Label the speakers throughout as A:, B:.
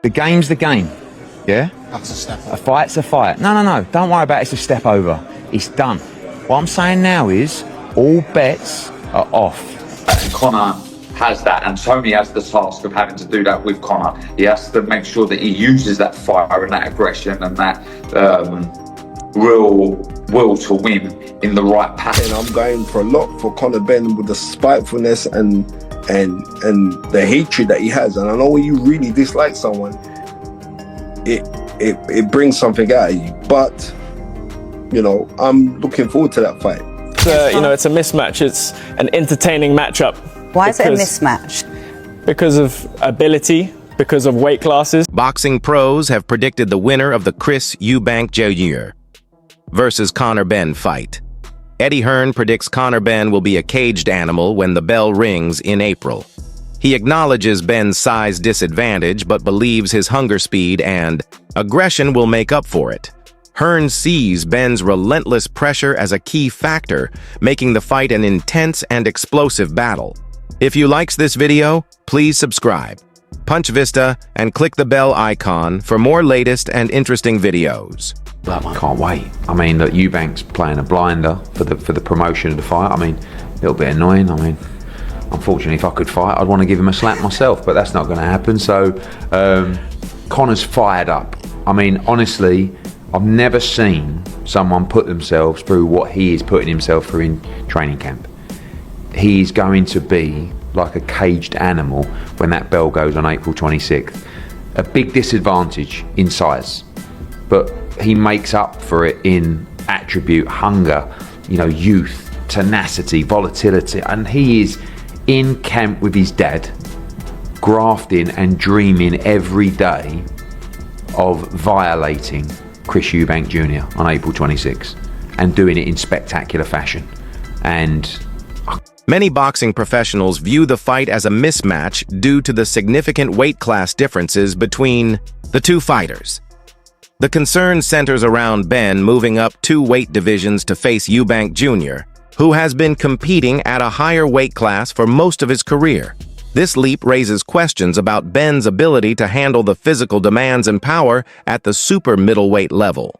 A: The game's the game, yeah?
B: That's a step over.
A: A fight's a fight. No, don't worry about it, it's a step over. It's done. What I'm saying now is, all bets are off.
C: Conor has that, and Tony has the task of having to do that with Conor. He has to make sure that he uses that fire and that aggression and that real will to win in the right pattern.
D: And I'm going for a lot for Conor Benn with the spitefulness and the hatred that he has. And I know when you really dislike someone, it brings something out of you. But you know, I'm looking forward to that fight.
E: You know, it's a mismatch. It's an entertaining matchup.
F: Why is it a mismatch?
E: Because of ability, because of weight classes.
G: Boxing pros have predicted the winner of the Chris Eubank Jr. versus Conor Benn fight. Eddie Hearn predicts Conor Benn will be a caged animal when the bell rings in April. He acknowledges Benn's size disadvantage, but believes his hunger speed and aggression will make up for it. Hearn sees Benn's relentless pressure as a key factor, making the fight an intense and explosive battle. If you liked this video, please subscribe, punch Vista, and click the bell icon for more latest and interesting videos.
H: Can't wait. I mean, look, Eubank's playing a blinder for the promotion of the fight. I mean, a little bit annoying. I mean, unfortunately, if I could fight, I'd want to give him a slap myself, but that's not going to happen. So, Conor's fired up. I mean, honestly, I've never seen someone put themselves through what he is putting himself through in training camp. He's going to be like a caged animal when that bell goes on April 26th. A big disadvantage in size, but he makes up for it in attribute, hunger, you know, youth, tenacity, volatility, and he is in camp with his dad, grafting and dreaming every day of violating Chris Eubank Jr. on April 26th and doing it in spectacular fashion. And
G: many boxing professionals view the fight as a mismatch due to the significant weight class differences between the two fighters. The concern centers around Benn moving up 2 weight divisions to face Eubank Jr., who has been competing at a higher weight class for most of his career. This leap raises questions about Benn's ability to handle the physical demands and power at the super middleweight level.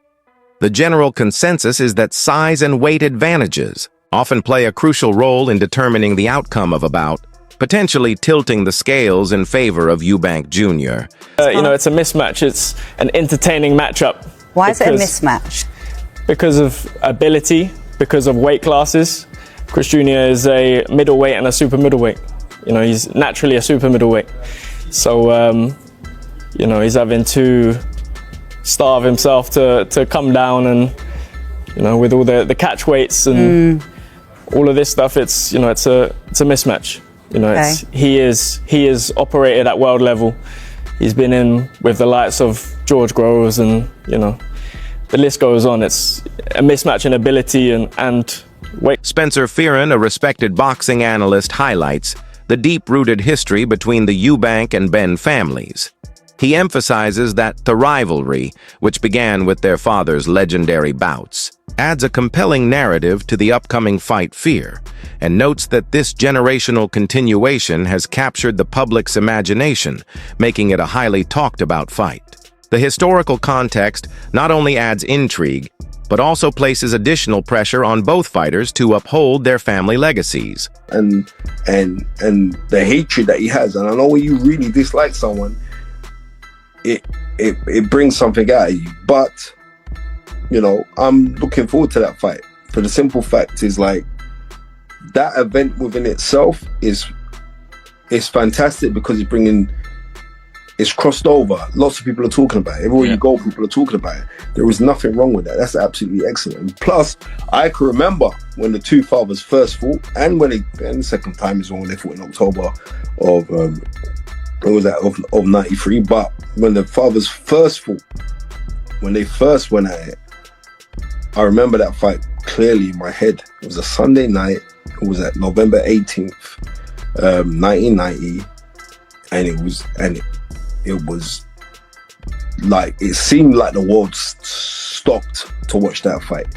G: The general consensus is that size and weight advantages often play a crucial role in determining the outcome of a bout, potentially tilting the scales in favor of Eubank Jr.
E: You know, it's a mismatch. It's an entertaining matchup.
F: Why is it a mismatch?
E: Because of ability, because of weight classes. Chris Jr. is a middleweight and a super middleweight. You know, he's naturally a super middleweight. So, you know, he's having to starve himself to come down, and, you know, with all the catch weights and all of this stuff, it's, you know, it's a mismatch. You know, he is operated at world level. He's been in with the likes of George Groves, and, you know, the list goes on. It's a mismatch in ability and weight.
G: Spencer Fearon, a respected boxing analyst, highlights the deep-rooted history between the Eubank and Benn families. He emphasizes that the rivalry, which began with their father's legendary bouts, adds a compelling narrative to the upcoming fight Fear, and notes that this generational continuation has captured the public's imagination, making it a highly talked-about fight. The historical context not only adds intrigue, but also places additional pressure on both fighters to uphold their family legacies.
D: And the hatred that he has, and I know when you really dislike someone, it brings something out of you. But you know, I'm looking forward to that fight for the simple fact is, like, that event within itself is fantastic because it's crossed over. Lots of people are talking about it. Everywhere you go, people are talking about it. There is nothing wrong with that. That's absolutely excellent. And plus, I can remember when the two fathers first fought, and the second time is when they fought in October of of '93. But when the fathers first fought, when they first went at it, I remember that fight clearly in my head. It was a Sunday night. It was at November 18th, 1990, and it was like, it seemed like the world stopped to watch that fight.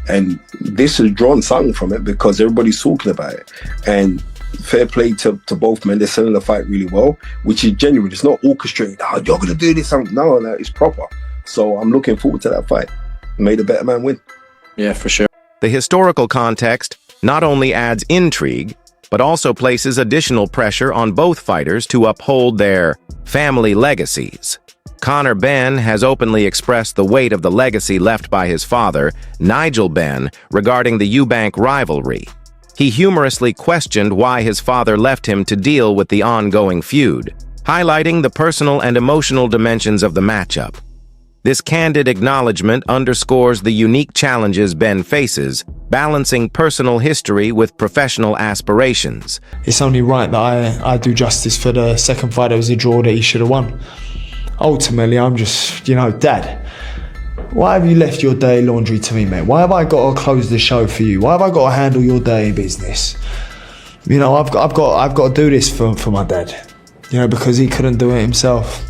D: And this has drawn something from it because everybody's talking about it. And fair play to both men. They're selling the fight really well, which is genuine. It's not orchestrated. Oh, you're going to do this. No, it's proper. So I'm looking forward to that fight. May the better man win.
B: Yeah, for sure.
G: The historical context not only adds intrigue, but also places additional pressure on both fighters to uphold their family legacies. Conor Benn has openly expressed the weight of the legacy left by his father, Nigel Benn, regarding the Eubank rivalry. He humorously questioned why his father left him to deal with the ongoing feud, highlighting the personal and emotional dimensions of the matchup. This candid acknowledgement underscores the unique challenges Ben faces, balancing personal history with professional aspirations.
I: It's only right that I do justice for the second fight. It was a draw that he should have won. Ultimately, I'm just, Dad, why have you left your dirty laundry to me, mate? Why have I got to close the show for you? Why have I got to handle your dirty business? I've got to do this for my dad, because he couldn't do it himself.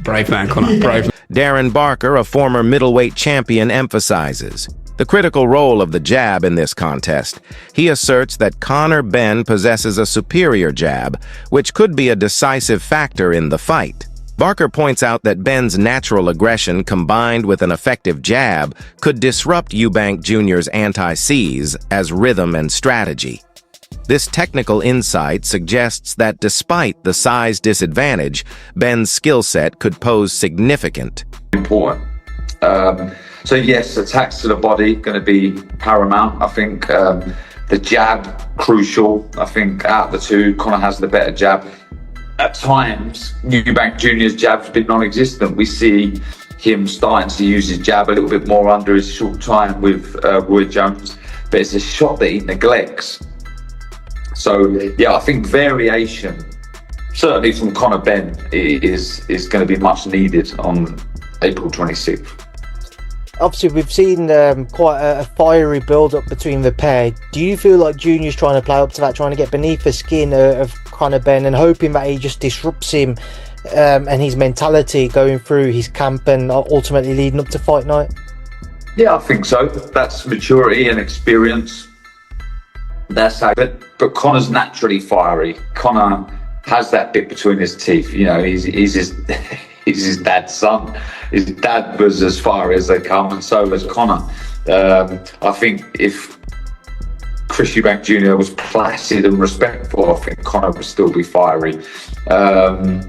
B: Brave man, Conor. Brave.
G: Darren Barker, a former middleweight champion, emphasizes the critical role of the jab in this contest. He asserts that Conor Benn possesses a superior jab, which could be a decisive factor in the fight. Barker points out that Benn's natural aggression combined with an effective jab could disrupt Eubank Jr.'s anti-seize as rhythm and strategy. This technical insight suggests that despite the size disadvantage, Benn's skill set could pose significant.
C: Important. So yes, attacks to the body going to be paramount. I think the jab crucial. I think out of the two, Conor has the better jab. At times, Eubank Jr.'s jab's been non-existent. We see him starting to use his jab a little bit more under his short time with Roy Jones, but it's a shot that he neglects. So yeah, I think variation, certainly from Conor Benn, is going to be much needed on April 26th.
J: Obviously, we've seen quite a fiery build-up between the pair. Do you feel like Junior's trying to play up to that, trying to get beneath the skin of Conor Benn and hoping that he just disrupts him and his mentality going through his camp and ultimately leading up to fight night?
C: Yeah, I think so. That's maturity and experience. That's how. But Conor's naturally fiery. Conor has that bit between his teeth. He's his dad's son. His dad was as fiery as they come, and so was Conor. I think if Chris Eubank Jr. was placid and respectful, I think Conor would still be fiery. But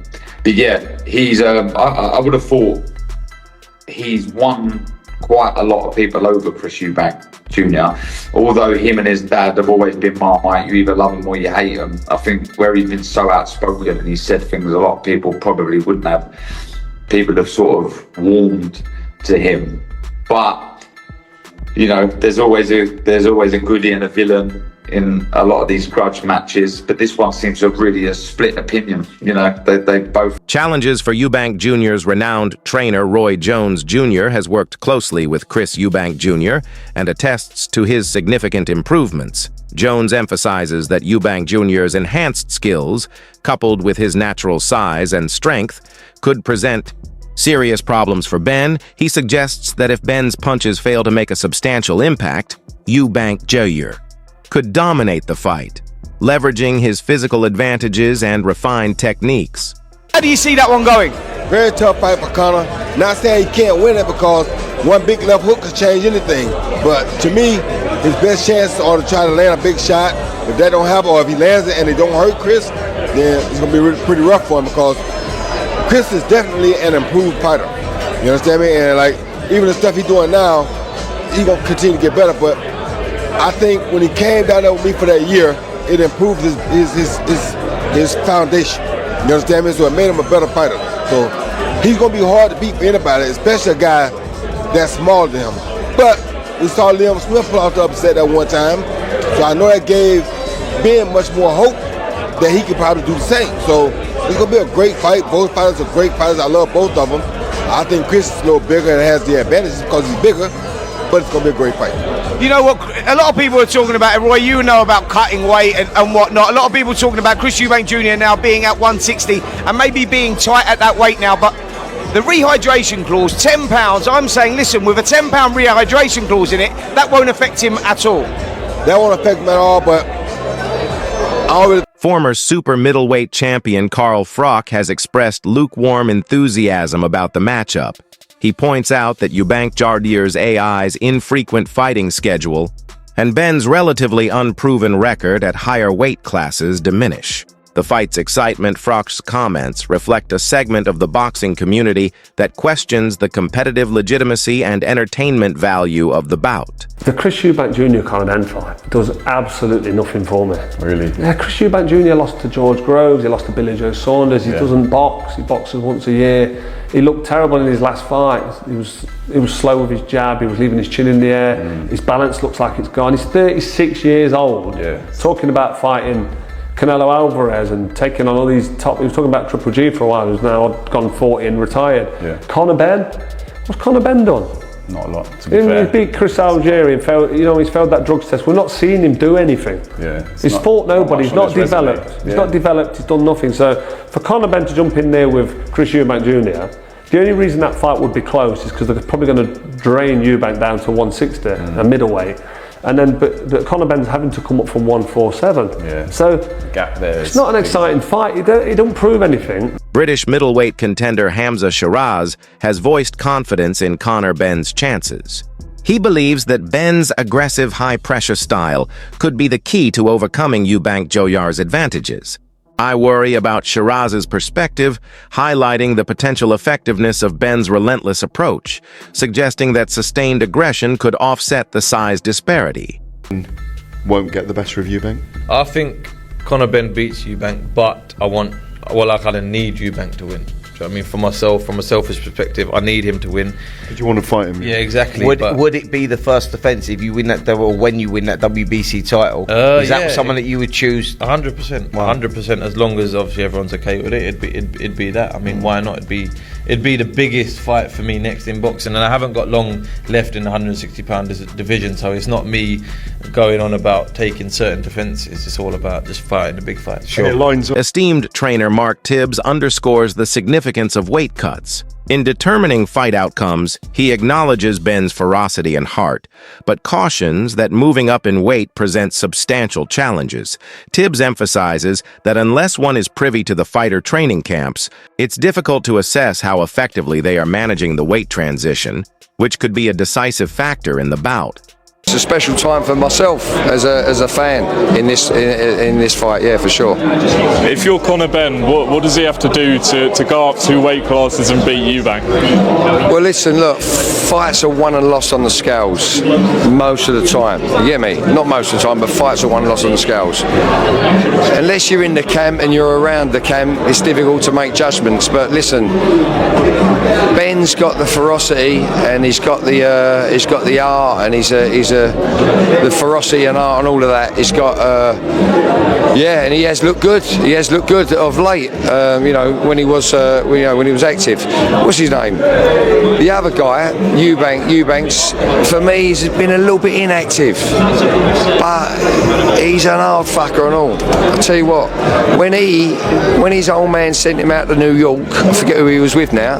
C: yeah, he's. I would have thought he's won quite a lot of people over Chris Eubank Jr. Although him and his dad have always been Marmite, you either love him or you hate him. I think where he's been so outspoken and he said things a lot of people probably wouldn't have. People have sort of warmed to him. But there's always a goodie and a villain in a lot of these grudge matches, but this one seems to have really a split opinion. They both.
G: Challenges for Eubank Jr.'s renowned trainer Roy Jones Jr. has worked closely with Chris Eubank Jr. and attests to his significant improvements. Jones emphasizes that Eubank Jr.'s enhanced skills, coupled with his natural size and strength, could present serious problems for Benn. He suggests that if Benn's punches fail to make a substantial impact, Eubank Jr. could dominate the fight, leveraging his physical advantages and refined techniques.
K: How do you see that one going?
L: Very tough fight for Conor. Not saying he can't win it because one big left hook could change anything. But to me, his best chance are to try to land a big shot. If that don't happen, or if he lands it and it don't hurt Chris, then it's going to be pretty rough for him because Chris is definitely an improved fighter. You understand me? And even the stuff he's doing now, he's going to continue to get better. But I think when he came down there with me for that year, it improved his foundation. You understand me? So it made him a better fighter. So he's going to be hard to beat for anybody, especially a guy that's smaller than him. But we saw Liam Smith pull off the upset that one time. So I know that gave Ben much more hope that he could probably do the same. So it's going to be a great fight. Both fighters are great fighters. I love both of them. I think Chris is a little bigger and has the advantage because he's bigger, but it's going to be a great fight.
K: You know what? A lot of people are talking about it, Roy. You know about cutting weight and whatnot. A lot of people talking about Chris Eubank Jr. now being at 160 and maybe being tight at that weight now. But the rehydration clause, £10. I'm saying, listen, with a £10 rehydration clause in it, that won't affect him at all.
L: that won't affect him at all, but I already...
G: Former super middleweight champion Carl Froch has expressed lukewarm enthusiasm about the matchup. He points out that Eubank Jr's AI's infrequent fighting schedule and Benn's relatively unproven record at higher weight classes diminish. The fight's excitement, Froch's comments reflect a segment of the boxing community that questions the competitive legitimacy and entertainment value of the bout.
M: The Chris Eubank Jr. Conor Benn fight does absolutely nothing for me.
N: Really?
M: Yeah, Chris Eubank Jr. lost to George Groves, he lost to Billy Joe Saunders, he doesn't box, he boxes once a year. He looked terrible in his last fight. He was slow with his jab, he was leaving his chin in the air, his balance looks like it's gone. He's 36 years old, talking about fighting Canelo Alvarez and taking on all these top... He was talking about Triple G for a while, who's now gone 40 and retired. Conor Benn? What's Conor Benn done?
N: Not a lot, to be fair.
M: He beat Chris Algieri and failed, he's failed that drugs test. We're not seeing him do anything. He's fought nobody, he's not developed. He's not developed, he's done nothing. So for Conor Benn to jump in there with Chris Eubank Jr., the only reason that fight would be close is because they're probably going to drain Eubank down to 160, a middleweight. And then, but Conor Benn's having to come up from 147. So
N: the gap there.
M: It's not an exciting fight. He don't prove anything.
G: British middleweight contender Hamza Shiraz has voiced confidence in Conor Benn's chances. He believes that Benn's aggressive high-pressure style could be the key to overcoming Eubank Jr's advantages. I worry about Shiraz's perspective, highlighting the potential effectiveness of Benn's relentless approach, suggesting that sustained aggression could offset the size disparity.
N: Won't get the better of Eubank?
O: I think Conor Benn beats Eubank, but I kind of need Eubank to win. I mean, for myself, from a selfish perspective, I need him to win.
N: Did you want to fight him?
O: Yeah, exactly.
P: Would it be the first defence if you win that, or when you win that WBC title? Is that someone that you would choose?
O: 100%, 100%. As long as obviously everyone's okay with it, it'd be that. I mean, why not? It'd be the biggest fight for me next in boxing, and I haven't got long left in the 160-pound division, so it's not me going on about taking certain defences. It's all about just fighting the big fight.
G: Esteemed trainer Mark Tibbs underscores the significance of weight cuts. In determining fight outcomes, he acknowledges Benn's ferocity and heart, but cautions that moving up in weight presents substantial challenges. Tibbs emphasizes that unless one is privy to the fighter training camps, it's difficult to assess how effectively they are managing the weight transition, which could be a decisive factor in the bout.
Q: It's a special time for myself as a fan in this fight, yeah, for sure.
R: If you're Conor Benn, what does he have to do to go up 2 weight classes and beat Eubank?
Q: Well, listen, look, fights are won and lost on the scales most of the time. You get me? Not most of the time, but fights are won and lost on the scales. Unless you're in the camp and you're around the camp, it's difficult to make judgments. But listen, Ben's got the ferocity and he's got the art, and he's the ferocity and art and all of that. He's got and he has looked good. He has looked good of late. When he was active. What's his name? The other guy, Eubanks. For me, he's been a little bit inactive, but he's an hard fucker and all. I tell you what, when his old man sent him out to New York, I forget who he was with now,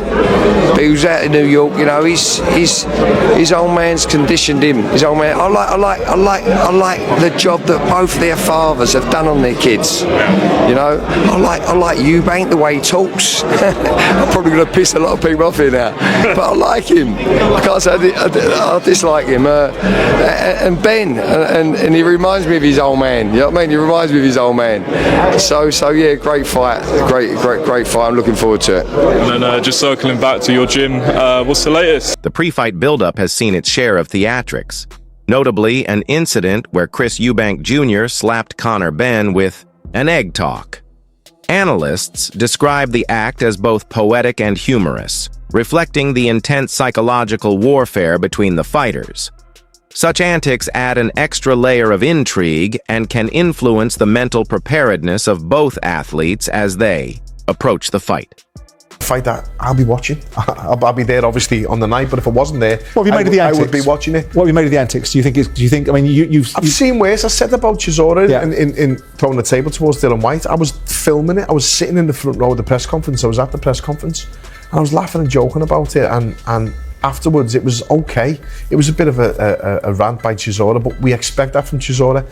Q: but he was out in New York. His old man's conditioned him. His old man. I like the job that both their fathers have done on their kids. I like Eubank, the way he talks. I'm probably going to piss a lot of people off here now, but I like him. I can't say I dislike him. And Ben, and he reminds me of his old man. You know what I mean? He reminds me of his old man. So yeah, great fight, great fight. I'm looking forward to it.
R: And then just circling back to your gym, what's the latest?
G: The pre-fight build-up has seen its share of theatrics. Notably, an incident where Chris Eubank Jr. slapped Conor Benn with an egg talk. Analysts describe the act as both poetic and humorous, reflecting the intense psychological warfare between the fighters. Such antics add an extra layer of intrigue and can influence the mental preparedness of both athletes as they approach the fight.
S: Fight that I'll be watching. I'll be there obviously on the night, but if I wasn't there,
I: what have you made of the antics?
S: I would be watching it.
I: What have you made of the antics? I mean, I've
S: seen worse. I said about Chisora in throwing the table towards Dylan White. I was filming it. I was sitting in the front row of the press conference. I was at the press conference and I was laughing and joking about it, and afterwards, it was okay. It was a bit of a rant by Chisora, but we expect that from Chisora.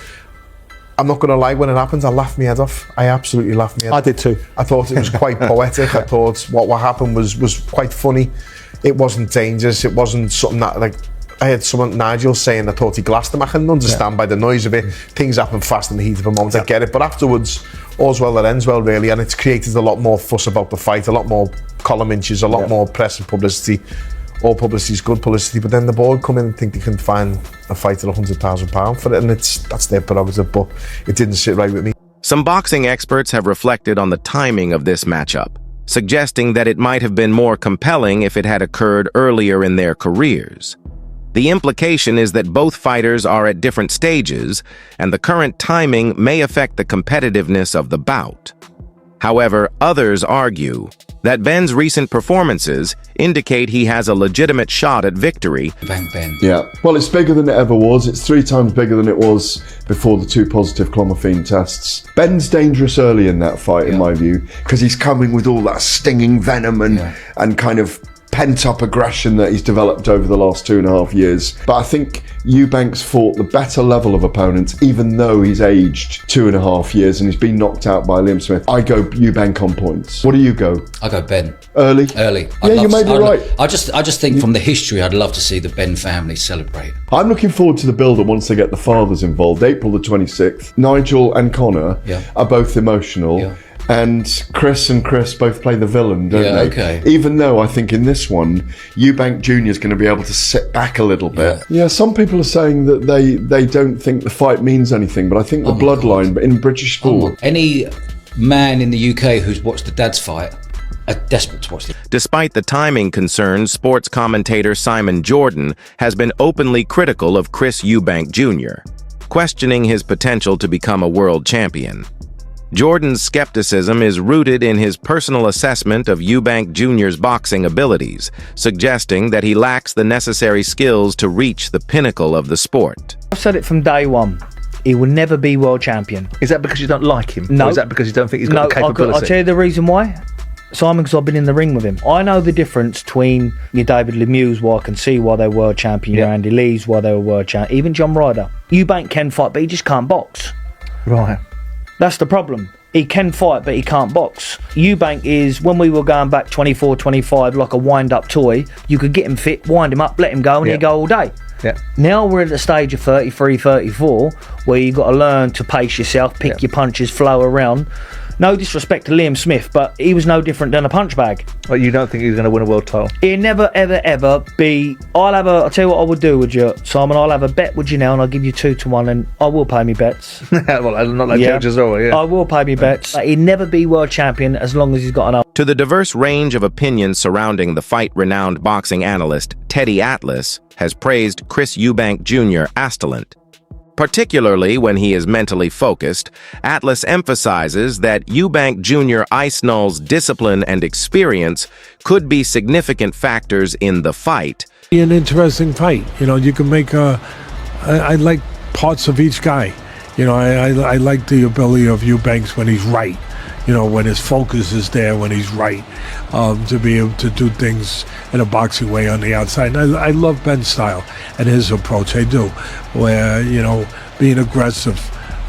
S: I'm not going to lie, when it happened, I laughed my head off. I absolutely laughed my head off.
I: I did too.
S: I thought it was quite poetic. I thought what happened was quite funny. It wasn't dangerous. It wasn't something that, like, I had someone, Nigel, saying I thought he glassed him. I can understand by the noise of it. Things happen fast in the heat of a moment. I get it. But afterwards, all's well that ends well, really. And it's created a lot more fuss about the fight, a lot more column inches, a lot more press and publicity. All publicity is good publicity, but then the board come in and think they can find a fight at £100,000 for it, and that's their prerogative, but it didn't sit right with me.
G: Some boxing experts have reflected on the timing of this matchup, suggesting that it might have been more compelling if it had occurred earlier in their careers. The implication is that both fighters are at different stages, and the current timing may affect the competitiveness of the bout. However, others argue that Benn's recent performances indicate he has a legitimate shot at victory.
T: Eubank Ben.
N: Yeah, well, it's bigger than it ever was. It's 3 times bigger than it was before the 2 positive clomiphene tests. Ben's dangerous early in that fight, in my view, because he's coming with all that stinging venom and kind of pent-up aggression that he's developed over the last 2.5 years. But I think Eubank's fought the better level of opponents, even though he's aged 2.5 years and he's been knocked out by Liam Smith. I go Eubank on points. What do you go?
T: I go Ben.
N: Early?
T: Early.
N: Yeah, you may be right.
T: I just think from the history, I'd love to see the Ben family celebrate.
N: I'm looking forward to the build-up once they get the fathers involved. April the 26th. Nigel and Conor are both emotional. Yeah. And Chris both play the villain, don't they?
T: Okay.
N: Even though I think in this one, Eubank Jr is going to be able to sit back a little bit. Yeah, some people are saying that they don't think the fight means anything, but I think the bloodline in British sport.
T: Any man in the UK who's watched the Dad's fight are desperate to watch it.
G: Despite the timing concerns, sports commentator Simon Jordan has been openly critical of Chris Eubank Jr., questioning his potential to become a world champion. Jordan's skepticism is rooted in his personal assessment of Eubank Jr.'s boxing abilities, suggesting that he lacks the necessary skills to reach the pinnacle of the sport.
J: I've said it from day one. He will never be world champion.
U: Is that because you don't like him?
J: No.
U: Or is that because you don't think he's got the capability?
J: I'll tell you the reason why. Simon, because I've been in the ring with him. I know the difference between your David Lemieux, why I can see why they were world champion, your Andy Lees, why they were world champion, even John Ryder. Eubank can fight, but he just can't box.
U: Right.
J: That's the problem. He can fight, but he can't box. Eubank is, when we were going back 24, 25, like a wind-up toy, you could get him fit, wind him up, let him go, and he'd go all day.
U: Yeah.
J: Now we're at the stage of 33, 34, where you've got to learn to pace yourself, pick your punches, flow around. No disrespect to Liam Smith, but he was no different than a punch bag.
U: Well, you don't think he's going to win a world title?
J: He'll never, ever, ever be... I'll tell you what I would do with you, Simon. I'll have a bet with you now, and I'll give you 2-1, and I will pay me bets.
U: Well, I'm not like coaches or
J: I will pay me bets. He'll never be world champion as long as he's got enough.
G: To the diverse range of opinions surrounding the fight, renowned boxing analyst Teddy Atlas has praised Chris Eubank Jr. Astolant. Particularly when he is mentally focused, Atlas emphasizes that Eubank Jr. Icenull's discipline and experience could be significant factors in the fight.
V: An interesting fight. You know, you can make I like parts of each guy. You know, I like the ability of Eubanks when he's right. You know, when his focus is there, when he's right, to be able to do things in a boxing way on the outside. And I love Ben's style and his approach. I do, where, you know, being aggressive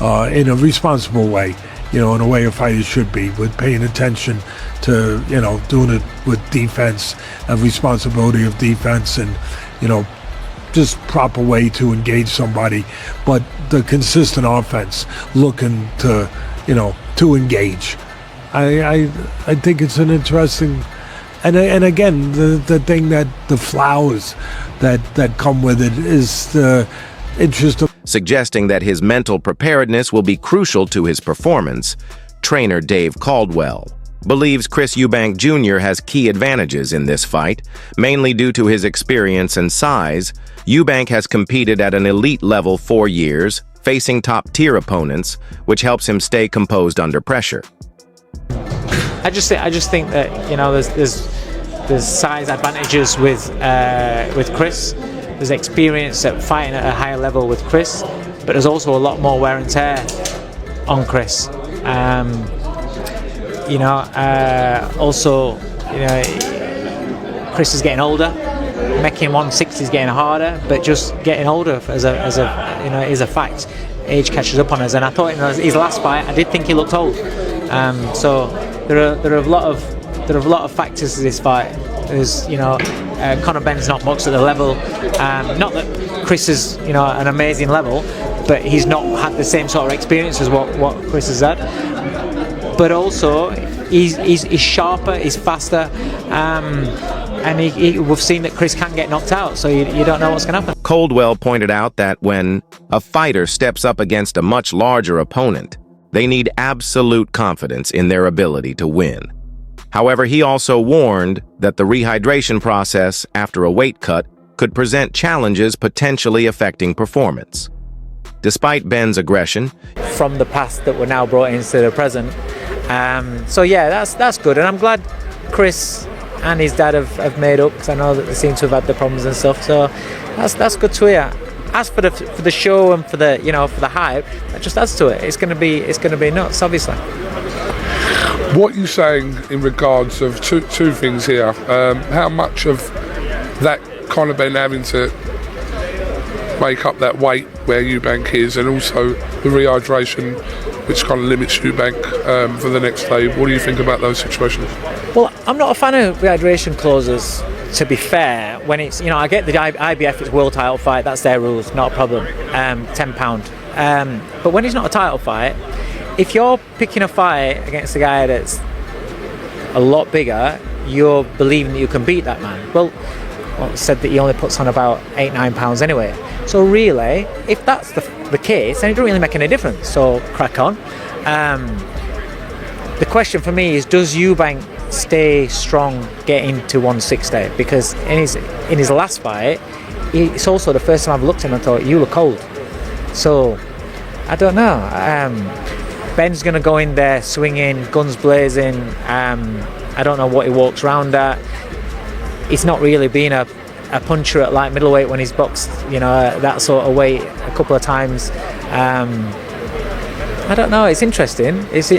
V: in a responsible way, you know, in a way a fighter should be, with paying attention to, you know, doing it with defense, a responsibility of defense, and, you know, just proper way to engage somebody, but the consistent offense, looking to, you know, to engage. I think it's an interesting, and again, the thing that the flowers that come with it is the interest of...
G: Suggesting that his mental preparedness will be crucial to his performance, trainer Dave Caldwell believes Chris Eubank Jr. has key advantages in this fight, mainly due to his experience and size. Eubank has competed at an elite level 4 years, facing top-tier opponents, which helps him stay composed under pressure.
W: I just think that, you know, there's size advantages with Chris. There's experience at fighting at a higher level with Chris, but there's also a lot more wear and tear on Chris. You know, also, you know, Chris is getting older. making 160s getting harder, but just getting older as a fact. Age catches up on us, and I thought in his last fight, I did think he looked old. So there are a lot of factors to this fight. There's Conor Benn's not boxed at the level. Not that Chris is an amazing level, but he's not had the same sort of experience as what Chris has had. But also he's sharper, he's faster, and we've seen that Chris can get knocked out, so you don't know what's going to happen.
G: Coldwell pointed out that when a fighter steps up against a much larger opponent, they need absolute confidence in their ability to win. However, he also warned that the rehydration process after a weight cut could present challenges potentially affecting performance. Despite Benn's aggression,
W: from the past that were now brought into the present. So yeah, that's good, and I'm glad Chris and his dad have made up, because I know that they seem to have had the problems and stuff. So that's good to hear. As for the show and for the hype, that just adds to it. It's going to be nuts, obviously.
A: What you're saying in regards of two things here, how much of that Conor Benn having to make up that weight where Eubank is, and also the rehydration, which kind of limits Eubank for the next day. What do you think about those situations?
W: Well, I'm not a fan of rehydration clauses, to be fair. When it's, I get the IBF, it's world title fight, that's their rules, not a problem, £10. But when it's not a title fight, if you're picking a fight against a guy that's a lot bigger, you're believing that you can beat that man. Well, it said that he only puts on about £8-9 anyway. So really, if that's the case, then it doesn't really make any difference. So crack on. The question for me is, does Eubank stay strong getting to 160? Because in his last fight, it's also the first time I've looked at him and thought, you look old. So I don't know. Ben's going to go in there swinging, guns blazing. I don't know what he walks around at. He's not really been a puncher at light middleweight when he's boxed, that sort of weight a couple of times. I don't know. It's interesting. It's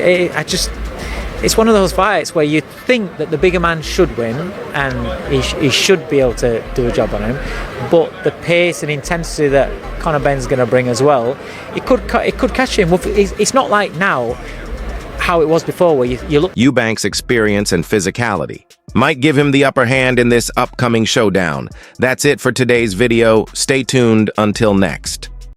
W: one of those fights where you think that the bigger man should win, and he should be able to do a job on him. But the pace and intensity that Conor Benn's going to bring as well, it could catch him. It's not like now how it was before, where you look.
G: Eubank's experience and physicality might give him the upper hand in this upcoming showdown. That's it for today's video. Stay tuned until next.